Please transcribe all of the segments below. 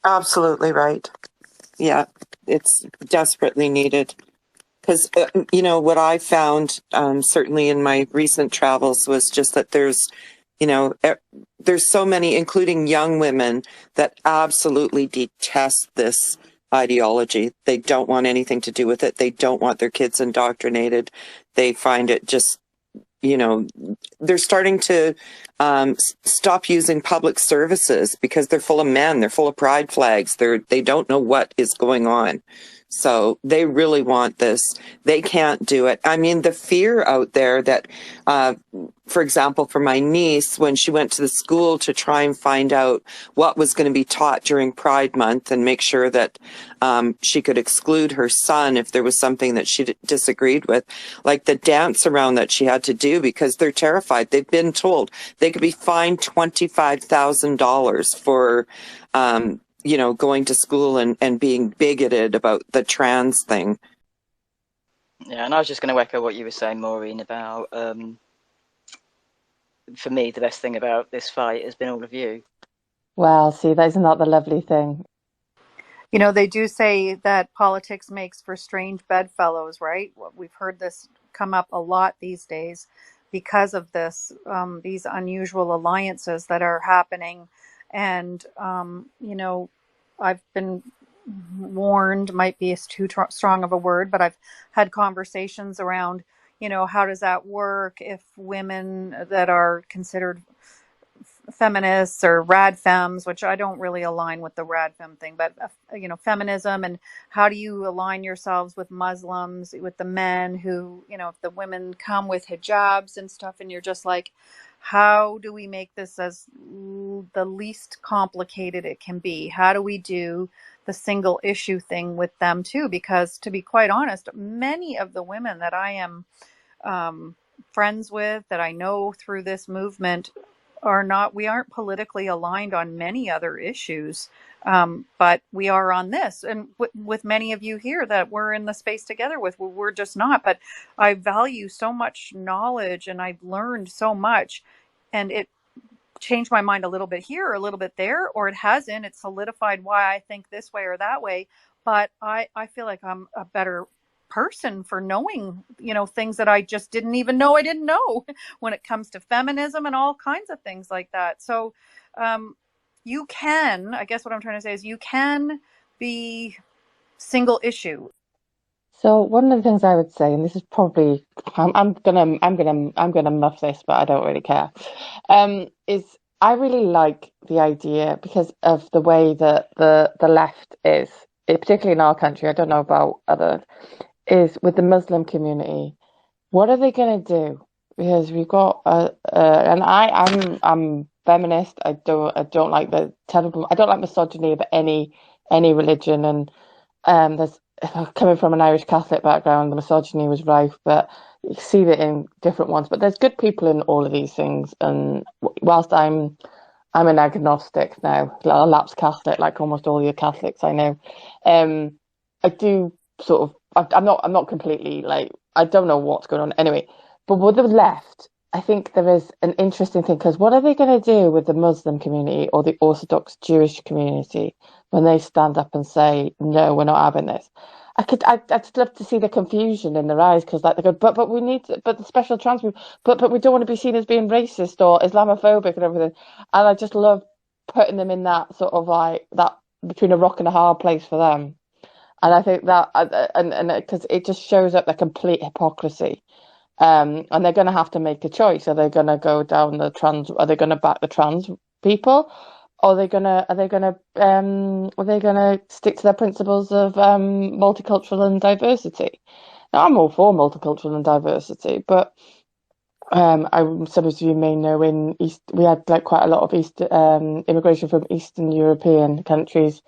Absolutely right. Yeah, it's desperately needed. Because, what I found, certainly in my recent travels, was just that you know, e- there's so many, including young women, that absolutely detest this ideology. They don't want anything to do with it. They don't want their kids indoctrinated. They find it just, you know, they're starting to stop using public services because they're full of men. They're full of pride flags. They don't know what is going on. So they really want this. They can't do it. I mean, the fear out there that, uh, for example, for my niece, when she went to the school to try and find out what was going to be taught during Pride Month and make sure that she could exclude her son if there was something that she disagreed with, like the dance around that she had to do because they're terrified. They've been told they could be fined $25,000 for, going to school and being bigoted about the trans thing. Yeah, and I was just going to echo what you were saying, Maureen, about for me, the best thing about this fight has been all of you. Well, see, isn't that the lovely thing? You know, they do say that politics makes for strange bedfellows, right? We've heard this come up a lot these days because of these unusual alliances that are happening. And, I've been warned, might be too strong of a word, but I've had conversations around, how does that work if women that are considered feminists or rad femmes, which I don't really align with the rad femme thing, but feminism, and how do you align yourselves with Muslims, with the men who, if the women come with hijabs and stuff, and you're just like, how do we make this as the least complicated it can be? How do we do the single issue thing with them too? Because to be quite honest, many of the women that I am friends with, that I know through this movement, we aren't politically aligned on many other issues, but we are on this, and with many of you here that we're in the space together with, we're just not. But I value so much knowledge, and I've learned so much, and it changed my mind a little bit here, or a little bit there, or it hasn't. It's solidified why I think this way or that way. But I feel like I'm a better person for knowing, things that I just didn't even know I didn't know when it comes to feminism and all kinds of things like that. So I guess what I'm trying to say is you can be single issue. So one of the things I would say, and this is probably, I'm gonna muff this, but I don't really care. Is I really like the idea because of the way that the left is, particularly in our country. I don't know about others. Is with the Muslim community. What are they gonna do? Because we've got and I'm feminist. I don't like the terrible. I don't like misogyny of any religion, and there's coming from an Irish Catholic background, the misogyny was rife, but you see it in different ones. But there's good people in all of these things, and whilst I'm an agnostic now, a lapsed Catholic, like almost all your Catholics I know, I do sort of. I'm not completely like I don't know what's going on anyway. But with the left, I think there is an interesting thing because what are they going to do with the Muslim community or the Orthodox Jewish community when they stand up and say, no, we're not having this? I'd love to see the confusion in their eyes because like they go, but we need, but the special trans people, but we don't want to be seen as being racist or Islamophobic and everything. And I just love putting them in that sort of like that between a rock and a hard place for them. And I think that, and because it just shows up the complete hypocrisy. And they're going to have to make a choice. Are they going to go down the trans? Are they going to back the trans people? Or are they gonna stick to their principles of multicultural and diversity? Now, I'm all for multicultural and diversity, but some of you may know in East we had like quite a lot of East immigration from Eastern European countries,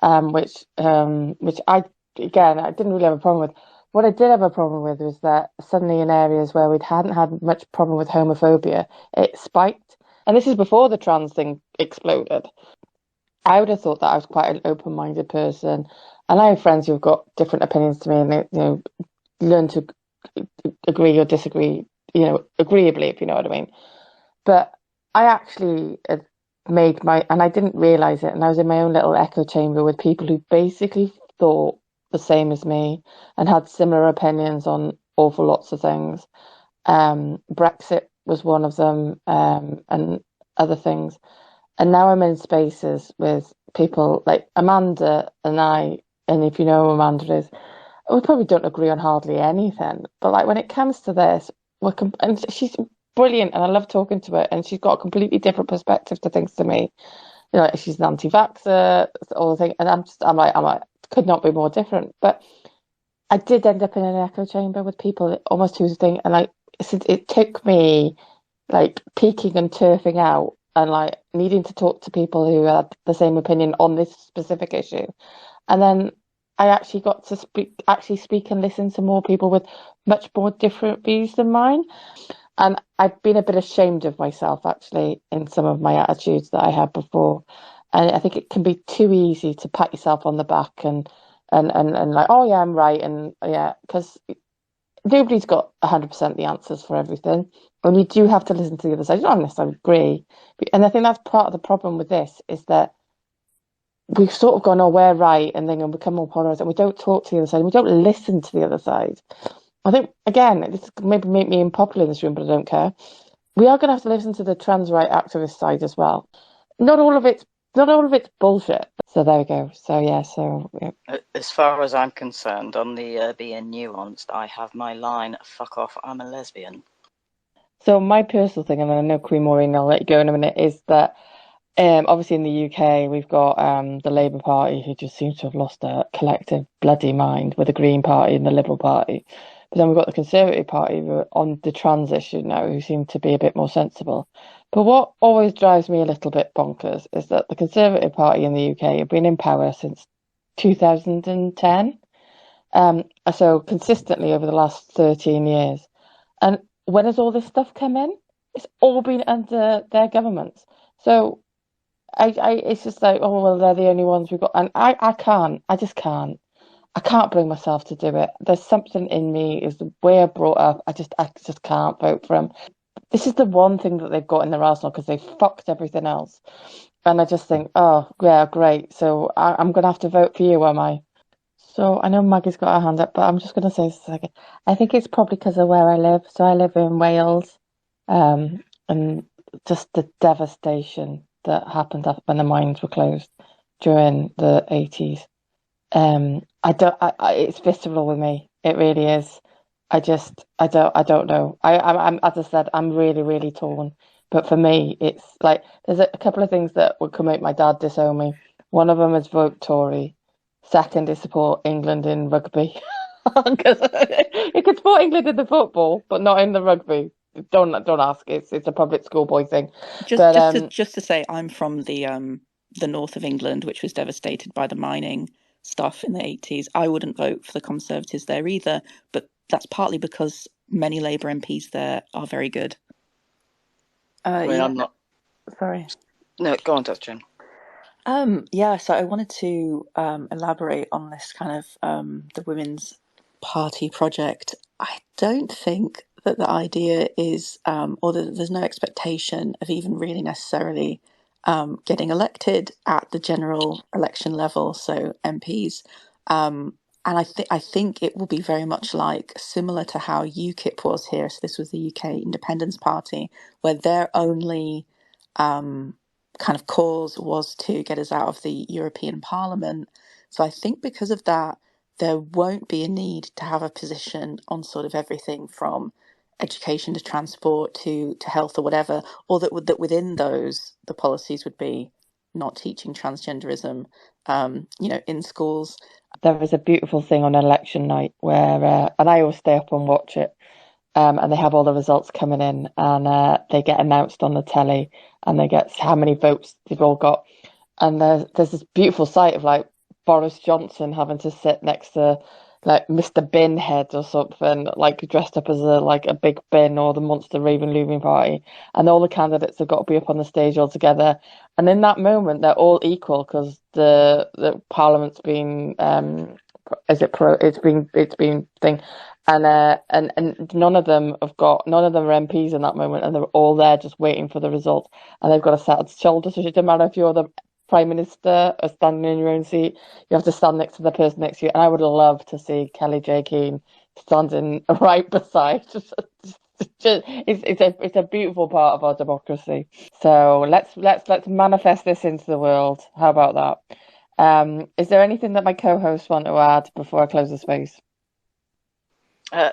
which I didn't really have a problem with. What I did have a problem with was that suddenly in areas where we hadn't had much problem with homophobia, it spiked. And this is before the trans thing exploded. I would have thought that I was quite an open-minded person, and I have friends who've got different opinions to me, and they, learn to agree or disagree, agreeably, if you know what I mean. But I actually made and I didn't realize it, and I was in my own little echo chamber with people who basically thought the same as me and had similar opinions on awful lots of things. Brexit was one of them, and other things. And now I'm in spaces with people like Amanda and I, and if you know who Amanda is, we probably don't agree on hardly anything. But like when it comes to this, and she's brilliant, and I love talking to her, and she's got a completely different perspective to things to me. You know, she's an anti-vaxxer, all the thing, and I'm like, could not be more different. But I did end up in an echo chamber with people almost whose thing, and like it took me like peaking and turfing out and like needing to talk to people who had the same opinion on this specific issue. And then I actually got to speak and listen to more people with much more different views than mine. And I've been a bit ashamed of myself actually in some of my attitudes that I had before. And I think it can be too easy to pat yourself on the back and like, oh yeah, I'm right. And yeah, because nobody's got 100% the answers for everything. And you do have to listen to the other side. You don't necessarily agree. And I think that's part of the problem with this is that we've sort of gone, oh, we're right, and then we become more polarized, and we don't talk to the other side. We don't listen to the other side. I think, again, this maybe make me unpopular in this room, but I don't care. We are going to have to listen to the trans right activist side as well. Not all of it's bullshit. So there we go. So yeah. As far as I'm concerned, on the being nuanced, I have my line, fuck off, I'm a lesbian. So my personal thing, and I know Queen Maureen, I'll let you go in a minute, is that obviously in the UK we've got the Labour Party who just seems to have lost their collective bloody mind with the Green Party and the Liberal Party. But then we've got the Conservative Party who are on the trans issue now, who seem to be a bit more sensible. But what always drives me a little bit bonkers is that the Conservative Party in the UK have been in power since 2010. So consistently over the last 13 years. And when has all this stuff come in? It's all been under their governments. So it's just like, oh well, they're the only ones we've got, and I just can't. I can't bring myself to do it. There's something in me, is the way I brought up. I just can't vote for them. This is the one thing that they've got in their arsenal because they fucked everything else. And I just think, oh yeah, great. So I'm gonna have to vote for you, am I? So I know Maggie's got her hand up, but I'm just gonna say this a second. I think it's probably because of where I live. So I live in Wales, and just the devastation that happened when the mines were closed during the 80s. It's visceral with me. It really is. I don't know. I'm, as I said, I'm really, really torn. But for me, it's like, there's a couple of things that would come make my dad disown me. One of them is vote Tory. Second is support England in rugby. Because you could support England in the football, but not in the rugby. Don't ask. It's a public schoolboy thing. Just to say, I'm from the north of England, which was devastated by the mining stuff in the 80s. I wouldn't vote for the Conservatives there either, but that's partly because many Labour MPs there are very good. I mean, I'm not. Sorry. No, go on, Dr. Jen. So I wanted to elaborate on this kind of the Women's Party project. I don't think that the idea is, or that there's no expectation of even really necessarily getting elected at the general election level, so MPs. And I think it will be very much like similar to how UKIP was here. So this was the UK Independence Party, where their only kind of cause was to get us out of the European Parliament. So I think because of that, there won't be a need to have a position on sort of everything from education to transport to health or whatever, or that within those the policies would be not teaching transgenderism, in schools. There is a beautiful thing on election night where, and I always stay up and watch it, and they have all the results coming in, and they get announced on the telly, and they get how many votes they've all got, and there's this beautiful sight of like Boris Johnson having to sit next to like Mr. Binhead or something, like dressed up as a big bin, or the Monster Raven Looming Party, and all the candidates have got to be up on the stage all together. And in that moment, they're all equal because the Parliament's been it's been thing, and none of them are MPs in that moment, and they're all there just waiting for the result, and they've got to sat on shoulders. So it doesn't matter if you're the Prime Minister or standing in your own seat, you have to stand next to the person next to you. And I would love to see Kelly J. Keane standing right beside. It's a beautiful part of our democracy. So let's manifest this into the world. How about that? Is there anything that my co-hosts want to add before I close the space?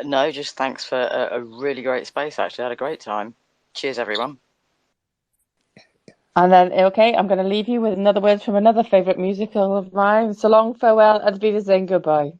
No, just thanks for a really great space. Actually, I had a great time. Cheers, everyone. And then, okay, I'm going to leave you with another word from another favourite musical of mine. So long, farewell, and Wiedersehen, goodbye.